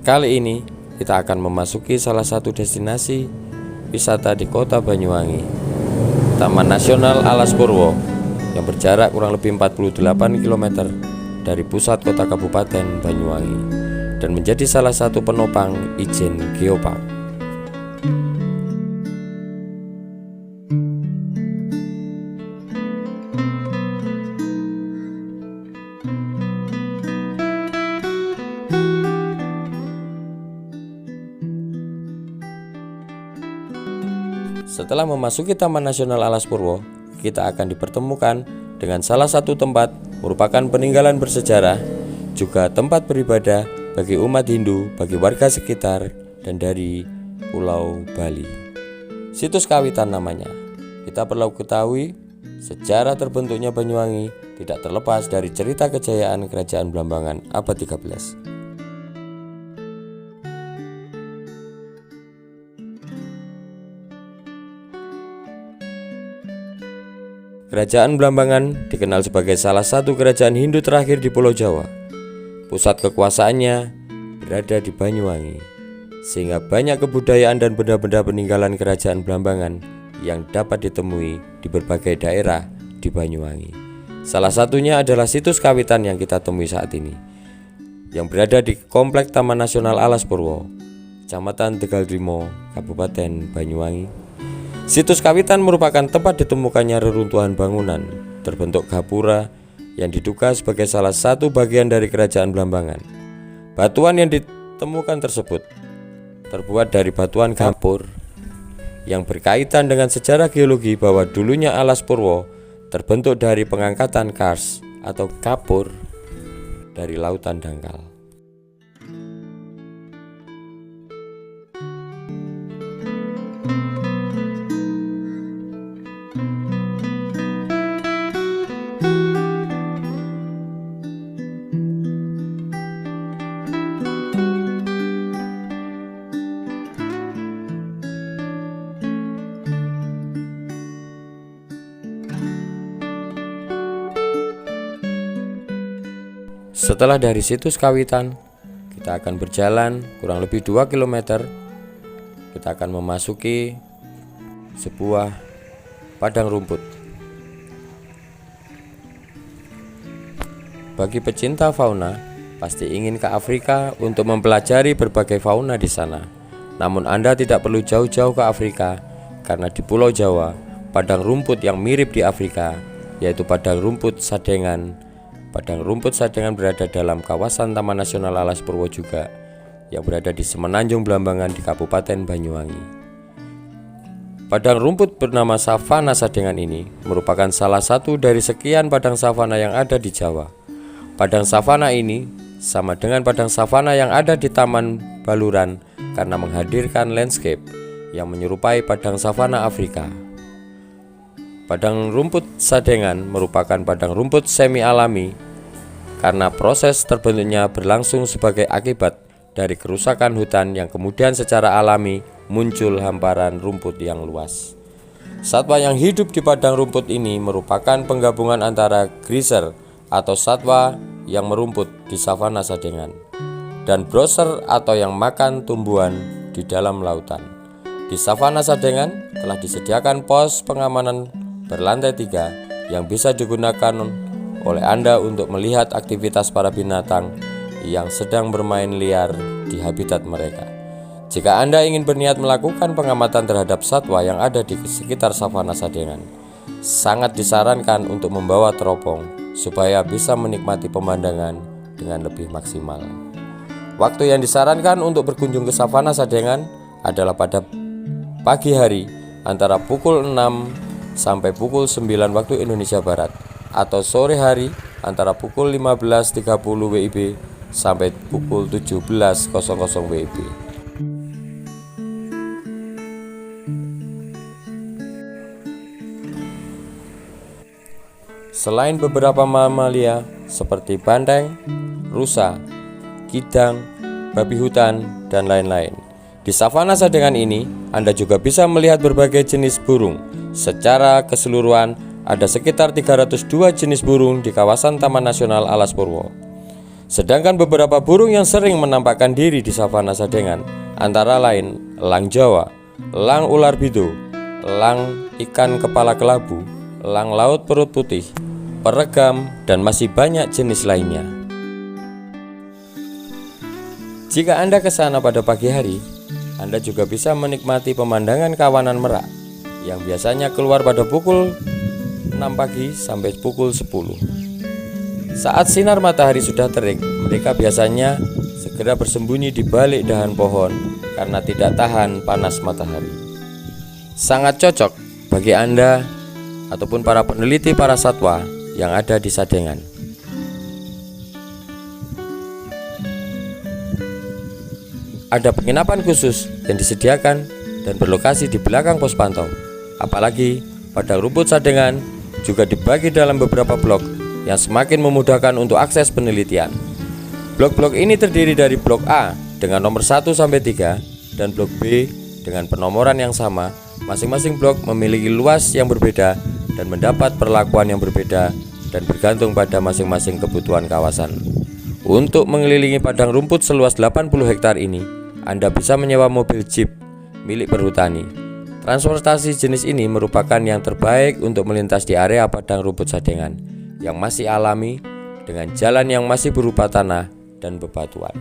Kali ini kita akan memasuki salah satu destinasi wisata di kota Banyuwangi, Taman Nasional Alas Purwo, yang berjarak kurang lebih 48 km dari pusat kota Kabupaten Banyuwangi dan menjadi salah satu penopang Ijen Geopark. Setelah memasuki Taman Nasional Alas Purwo, kita akan dipertemukan dengan salah satu tempat merupakan peninggalan bersejarah, juga tempat beribadah bagi umat Hindu, bagi warga sekitar, dan dari Pulau Bali. Situs Kawitan namanya. Kita perlu ketahui, sejarah terbentuknya Banyuwangi tidak terlepas dari cerita kejayaan Kerajaan Blambangan abad 13. Kerajaan Blambangan dikenal sebagai salah satu kerajaan Hindu terakhir di Pulau Jawa. Pusat kekuasaannya berada di Banyuwangi, sehingga banyak kebudayaan dan benda-benda peninggalan kerajaan Blambangan yang dapat ditemui di berbagai daerah di Banyuwangi. Salah satunya adalah situs Kawitan yang kita temui saat ini, yang berada di Komplek Taman Nasional Alas Purwo, Kecamatan Tegalrimo, Kabupaten Banyuwangi. Situs Kawitan merupakan tempat ditemukannya reruntuhan bangunan terbentuk gapura yang diduga sebagai salah satu bagian dari kerajaan Blambangan. Batuan yang ditemukan tersebut terbuat dari batuan gapur yang berkaitan dengan sejarah geologi bahwa dulunya Alas Purwo terbentuk dari pengangkatan kars atau kapur dari lautan dangkal. Setelah dari situs Kawitan, kita akan berjalan kurang lebih 2 km. Kita akan memasuki sebuah padang rumput. Bagi pecinta fauna, pasti ingin ke Afrika untuk mempelajari berbagai fauna di sana. Namun Anda tidak perlu jauh-jauh ke Afrika, karena di Pulau Jawa, padang rumput yang mirip di Afrika, yaitu padang rumput Sadengan. Padang rumput Sadengan berada dalam kawasan Taman Nasional Alas Purwo juga, yang berada di Semenanjung Blambangan di Kabupaten Banyuwangi. Padang rumput bernama Savana Sadengan ini merupakan salah satu dari sekian padang savana yang ada di Jawa. Padang savana ini sama dengan padang savana yang ada di Taman Baluran karena menghadirkan landscape yang menyerupai padang savana Afrika. Padang rumput Sadengan merupakan padang rumput semi alami karena proses terbentuknya berlangsung sebagai akibat dari kerusakan hutan yang kemudian secara alami muncul hamparan rumput yang luas. Satwa yang hidup di padang rumput ini merupakan penggabungan antara grazer atau satwa yang merumput di savana Sadengan dan browser atau yang makan tumbuhan di dalam lautan. Di savana Sadengan telah disediakan pos pengamanan berlantai 3 yang bisa digunakan oleh Anda untuk melihat aktivitas para binatang yang sedang bermain liar di habitat mereka. Jika Anda ingin berniat melakukan pengamatan terhadap satwa yang ada di sekitar savana Sadengan, sangat disarankan untuk membawa teropong supaya bisa menikmati pemandangan dengan lebih maksimal. Waktu yang disarankan untuk berkunjung ke savana Sadengan adalah pada pagi hari antara pukul 6 sampai pukul 9 waktu Indonesia Barat, atau sore hari antara pukul 15.30 WIB sampai pukul 17.00 WIB. Selain beberapa mamalia seperti banteng, rusa, kidang, babi hutan, dan lain-lain, di savana Sadengan ini Anda juga bisa melihat berbagai jenis burung. Secara keseluruhan ada sekitar 302 jenis burung di kawasan Taman Nasional Alas Purwo. Sedangkan beberapa burung yang sering menampakkan diri di savana Sadengan antara lain elang Jawa, elang ular bido, elang ikan kepala kelabu, elang laut perut putih, peregam, dan masih banyak jenis lainnya. Jika Anda ke sana pada pagi hari, Anda juga bisa menikmati pemandangan kawanan merak yang biasanya keluar pada pukul 6 pagi sampai pukul 10. Saat sinar matahari sudah terik, mereka biasanya segera bersembunyi di balik dahan pohon karena tidak tahan panas matahari. Sangat cocok bagi Anda ataupun para peneliti para satwa yang ada di Sadengan. Ada penginapan khusus yang disediakan dan berlokasi di belakang pos pantau. Apalagi padang rumput Sadengan juga dibagi dalam beberapa blok yang semakin memudahkan untuk akses penelitian. Blok-blok ini terdiri dari blok A dengan nomor 1 sampai 3 dan blok B dengan penomoran yang sama. Masing-masing blok memiliki luas yang berbeda dan mendapat perlakuan yang berbeda dan bergantung pada masing-masing kebutuhan kawasan. Untuk mengelilingi padang rumput seluas 80 hektar ini, Anda bisa menyewa mobil jeep milik perhutani. Transportasi jenis ini merupakan yang terbaik untuk melintas di area padang rumput Sadengan yang masih alami dengan jalan yang masih berupa tanah dan bebatuan.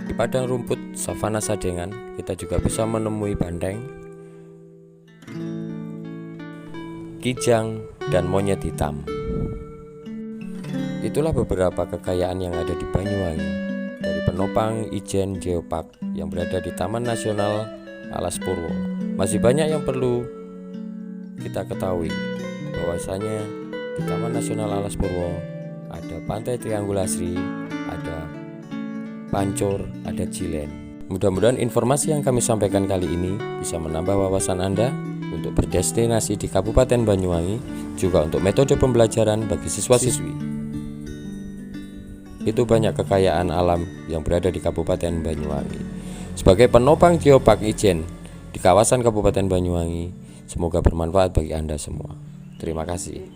Di padang rumput savana Sadengan, kita juga bisa menemui bandeng, kijang, dan monyet hitam. Itulah beberapa kekayaan yang ada di Banyuwangi dari penopang Ijen Geopark yang berada di Taman Nasional Alas Purwo. Masih banyak yang perlu kita ketahui, bahwasanya di Taman Nasional Alas Purwo ada Pantai Triangulasi, ada Pancur, ada Cilen. Mudah-mudahan informasi yang kami sampaikan kali ini bisa menambah wawasan Anda untuk berdestinasi di Kabupaten Banyuwangi, juga untuk metode pembelajaran bagi siswa-siswi. Itu banyak kekayaan alam yang berada di Kabupaten Banyuwangi. Sebagai penopang Geopark Ijen di kawasan Kabupaten Banyuwangi, semoga bermanfaat bagi Anda semua. Terima kasih.